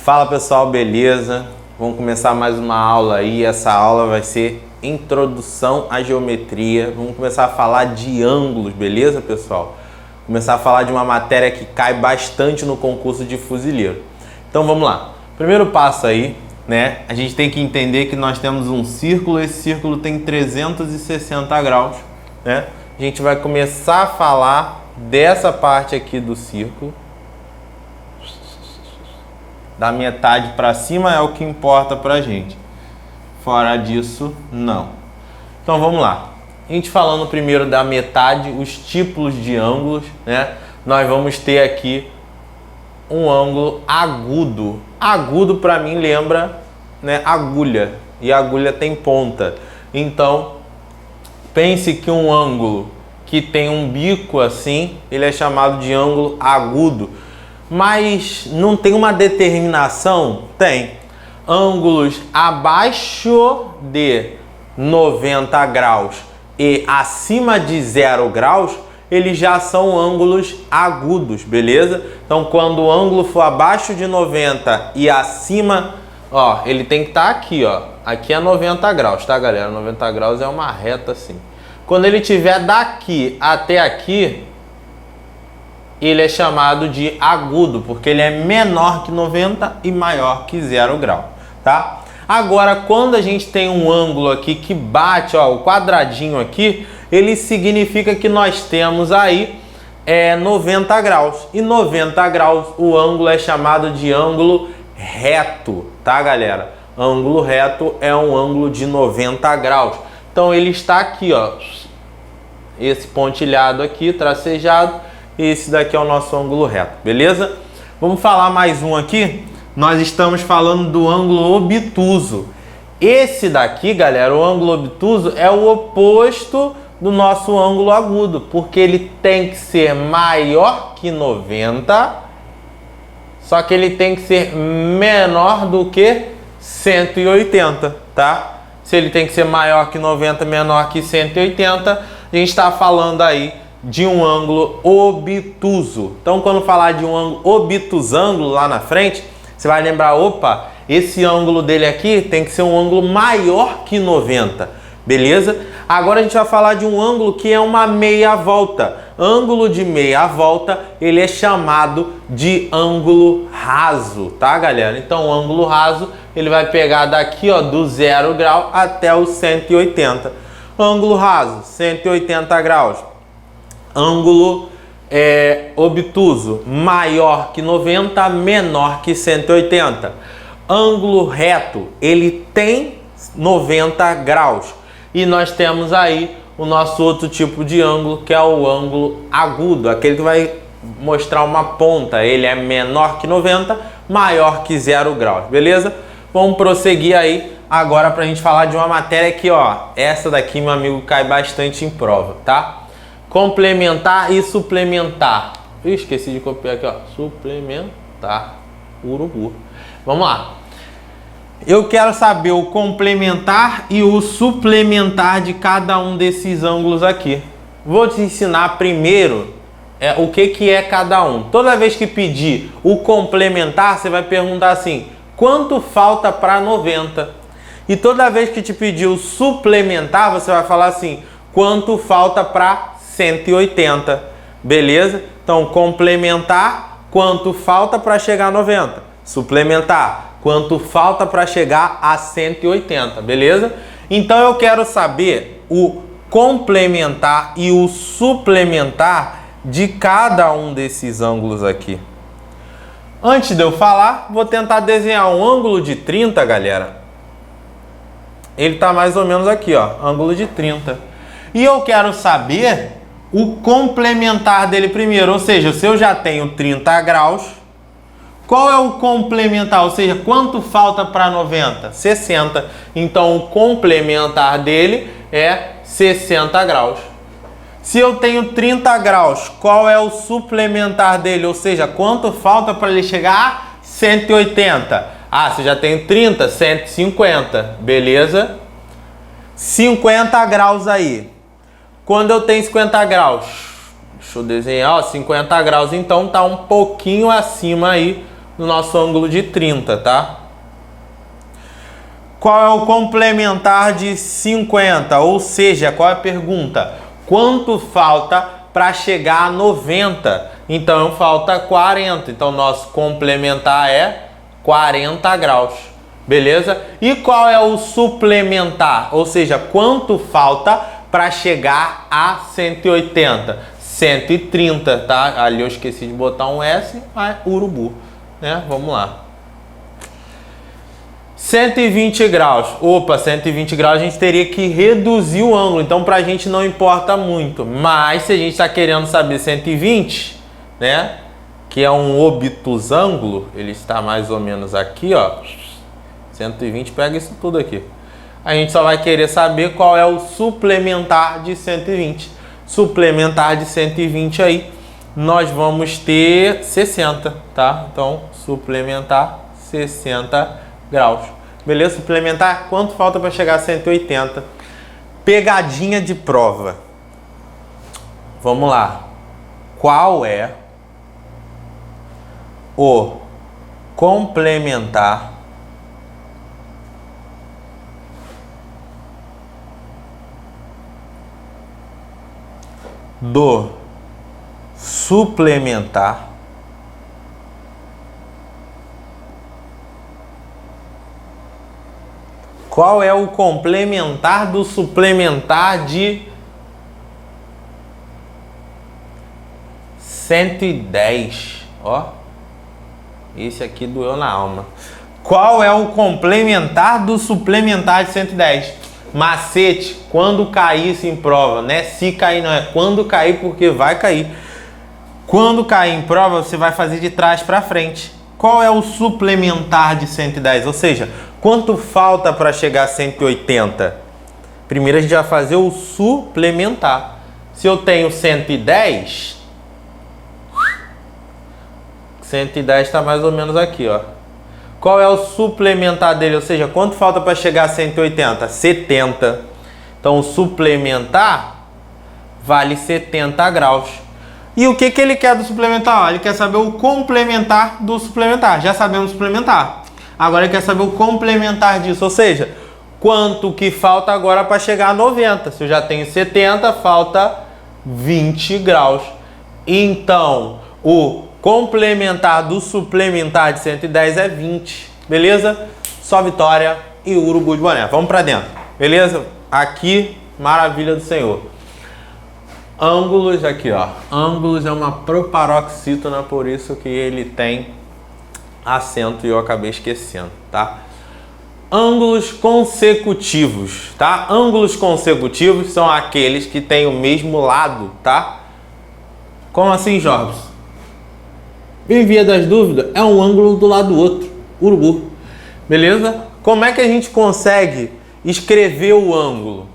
Fala pessoal, beleza? Vamos começar mais uma aula aí. Essa aula vai ser Introdução à Geometria. Vamos começar a falar de ângulos, beleza pessoal? Começar a falar de uma matéria que cai bastante no concurso de fuzileiro. Então vamos lá. Primeiro passo aí, né? A gente tem que entender que nós temos um círculo. Esse círculo tem 360 graus, né? A gente vai começar a falar dessa parte aqui do círculo. Da metade para cima é o que importa pra gente. Fora disso, não. Então vamos lá. A gente falando primeiro da metade, os tipos de ângulos, né? Nós vamos ter aqui um ângulo agudo. Agudo para mim lembra, né, agulha. E a agulha tem ponta. Então, pense que um ângulo que tem um bico assim, ele é chamado de ângulo agudo. Mas não tem uma determinação? Tem. Ângulos abaixo de 90 graus e acima de 0 graus, eles já são ângulos agudos, beleza? Então, quando o ângulo for abaixo de 90 e acima, ó, ele tem que estar aqui, ó. Aqui é 90 graus, tá, galera? 90 graus é uma reta assim. Quando ele estiver daqui até aqui, ele é chamado de agudo, porque ele é menor que 90 e maior que 0 grau, tá? Agora, quando a gente tem um ângulo aqui que bate, ó, o quadradinho aqui, ele significa que nós temos aí 90 graus. E 90 graus, o ângulo é chamado de ângulo reto, tá, galera? Ângulo reto é um ângulo de 90 graus. Então, ele está aqui, ó, esse pontilhado aqui, tracejado. Esse daqui é o nosso ângulo reto, beleza? Vamos falar mais um aqui. Nós estamos falando do ângulo obtuso. Esse daqui, galera, o ângulo obtuso é o oposto do nosso ângulo agudo, porque ele tem que ser maior que 90, só que ele tem que ser menor do que 180, tá? Se ele tem que ser maior que 90, menor que 180, a gente está falando aí de um ângulo obtuso. Então, quando falar de um ângulo obtusângulo lá na frente, você vai lembrar, opa, esse ângulo dele aqui tem que ser um ângulo maior que 90, beleza? Agora a gente vai falar de um ângulo que é uma meia volta. Ângulo de meia volta, ele é chamado de ângulo raso, tá, galera? Então, o ângulo raso, ele vai pegar daqui, ó, do 0 grau até o 180. Ângulo raso, 180 graus. Ângulo obtuso, maior que 90, menor que 180. Ângulo reto, ele tem 90 graus. E nós temos aí o nosso outro tipo de ângulo, que é o ângulo agudo, aquele que vai mostrar uma ponta. Ele é menor que 90, maior que 0 graus, beleza? Vamos prosseguir aí agora para a gente falar de uma matéria que, ó, essa daqui, meu amigo, cai bastante em prova, tá? Complementar e suplementar. Eu esqueci de copiar aqui, ó. Suplementar. Urubu. Vamos lá. Eu quero saber o complementar e o suplementar de cada um desses ângulos aqui. Vou te ensinar primeiro o que é cada um. Toda vez que pedir o complementar, você vai perguntar assim: quanto falta para 90? E toda vez que te pedir o suplementar, você vai falar assim: quanto falta para 180, beleza? Então, complementar, quanto falta para chegar a 90. Suplementar, quanto falta para chegar a 180, beleza? Então, eu quero saber o complementar e o suplementar de cada um desses ângulos aqui. Antes de eu falar, vou tentar desenhar um ângulo de 30, galera. Ele tá mais ou menos aqui, ó, ângulo de 30. E eu quero saber o complementar dele primeiro, ou seja, se eu já tenho 30 graus, qual é o complementar? Ou seja, quanto falta para 90? 60. Então, o complementar dele é 60 graus. Se eu tenho 30 graus, qual é o suplementar dele? Ou seja, quanto falta para ele chegar a 180? Ah, você já tem 30, 150, beleza? 50 graus aí. Quando eu tenho 50 graus, deixa eu desenhar, ó, 50 graus, então tá um pouquinho acima aí no nosso ângulo de 30, tá? Qual é o complementar de 50? Ou seja, qual é a pergunta? Quanto falta para chegar a 90? Então falta 40. Então nosso complementar é 40 graus. Beleza? E qual é o suplementar? Ou seja, quanto falta para chegar a 180? 130, tá? Ali eu esqueci de botar um S, mas urubu, né? Vamos lá. 120 graus. Opa, 120 graus a gente teria que reduzir o ângulo. Então pra gente não importa muito. Mas se a gente está querendo saber 120, né? Que é um obtusângulo, ele está mais ou menos aqui, ó. 120, pega isso tudo aqui. A gente só vai querer saber qual é o suplementar de 120. Suplementar de 120 aí, nós vamos ter 60, tá? Então, suplementar 60 graus. Beleza? Suplementar, quanto falta para chegar a 180? Pegadinha de prova. Vamos lá. Qual é o complementar do suplementar qual é o complementar do suplementar de 110? Ó, esse aqui doeu na alma. Qual é o complementar do suplementar de 110? Macete, quando cair isso em prova, né? Se cair não é quando cair, porque vai cair. Quando cair em prova, você vai fazer de trás para frente. Qual é o suplementar de 110? Ou seja, quanto falta para chegar a 180? Primeiro a gente vai fazer o suplementar. Se eu tenho 110, 110 está mais ou menos aqui, ó. Qual é o suplementar dele? Ou seja, quanto falta para chegar a 180? 70. Então, o suplementar vale 70 graus. E o que ele quer do suplementar? Ele quer saber o complementar do suplementar. Já sabemos o suplementar. Agora ele quer saber o complementar disso. Ou seja, quanto que falta agora para chegar a 90? Se eu já tenho 70, falta 20 graus. Então, o complementar do suplementar de 110 é 20, beleza? Só vitória e urubu de boné. Vamos para dentro, beleza? Aqui, maravilha do Senhor. Ângulos, aqui ó. Ângulos é uma proparoxítona, por isso que ele tem acento e eu acabei esquecendo, tá? Ângulos consecutivos, tá? Ângulos consecutivos são aqueles que têm o mesmo lado, tá? Como assim, Jorge? Em via das dúvidas, é um ângulo do lado do outro, urubu, beleza? Como é que a gente consegue escrever o ângulo?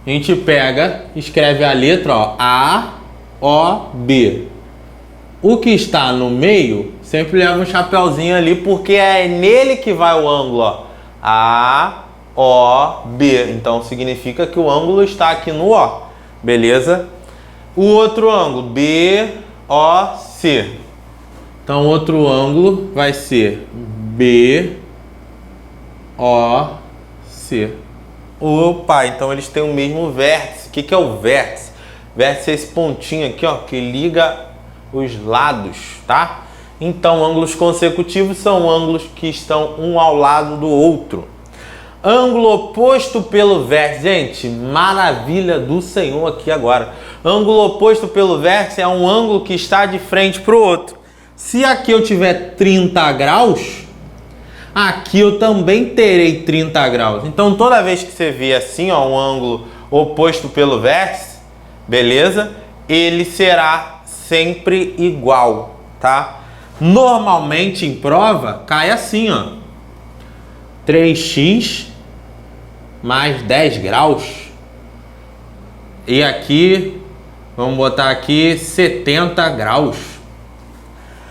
A gente pega, escreve a letra, ó, A, O, B. O que está no meio, sempre leva um chapeuzinho ali, porque é nele que vai o ângulo, ó. A, O, B. Então significa que o ângulo está aqui no O, beleza? O outro ângulo, B, O, C. Então, outro ângulo vai ser B, O, C. Opa, então eles têm o mesmo vértice. O que é o vértice? Vértice é esse pontinho aqui, ó, que liga os lados, tá? Então, ângulos consecutivos são ângulos que estão um ao lado do outro. Ângulo oposto pelo vértice. Gente, maravilha do Senhor aqui agora. Ângulo oposto pelo vértice é um ângulo que está de frente para o outro. Se aqui eu tiver 30 graus, aqui eu também terei 30 graus. Então, toda vez que você vê assim, ó, um ângulo oposto pelo vértice, beleza? Ele será sempre igual, tá? Normalmente em prova, cai assim, ó. 3x mais 10 graus. E aqui, vamos botar aqui 70 graus.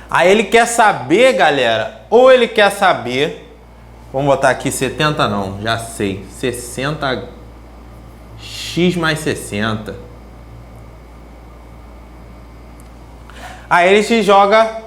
Aí ele quer saber, galera, ou ele quer saber, vamos botar aqui 70 não, já sei, 60, x mais 60. Aí ele te joga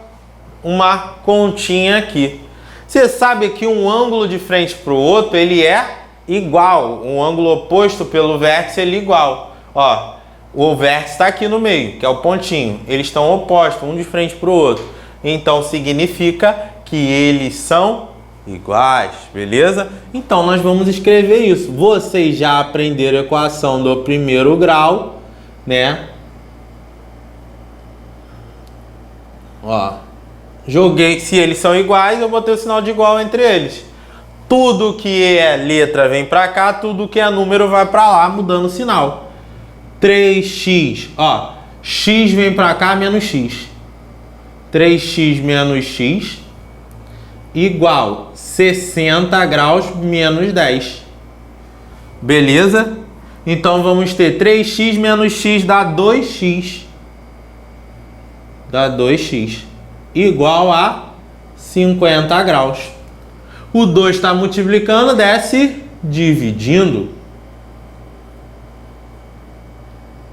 uma continha aqui. Você sabe que um ângulo de frente para o outro, ele é igual. Um ângulo oposto pelo vértice, ele é igual. Ó, o vértice está aqui no meio, que é o pontinho. Eles estão opostos, um de frente para o outro. Então, significa que eles são iguais, beleza? Então, nós vamos escrever isso. Vocês já aprenderam a equação do primeiro grau, né? Ó, joguei, se eles são iguais, eu botei o sinal de igual entre eles. Tudo que é letra vem para cá, tudo que é número vai para lá, mudando o sinal. 3x, ó, x vem para cá menos x. 3x menos x igual 60 graus menos 10. Beleza? Então vamos ter 3x menos x dá 2x. Dá 2x igual a 50 graus. O 2 está multiplicando, desce dividindo,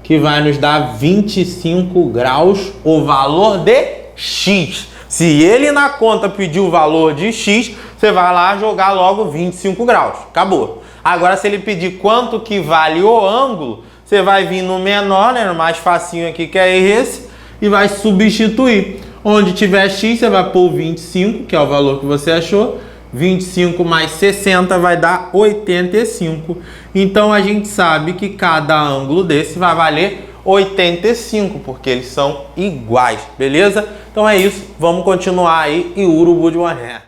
que vai nos dar 25 graus o valor de x. Se ele na conta pediu o valor de x, você vai lá jogar logo 25 graus. Acabou. Agora, se ele pedir quanto que vale o ângulo, você vai vir no menor, né, no mais facinho aqui, que é esse, e vai substituir. Onde tiver x, você vai pôr 25, que é o valor que você achou. 25 mais 60 vai dar 85. Então, a gente sabe que cada ângulo desse vai valer 85, porque eles são iguais, beleza? Então é isso, vamos continuar aí e urubu de uma ré.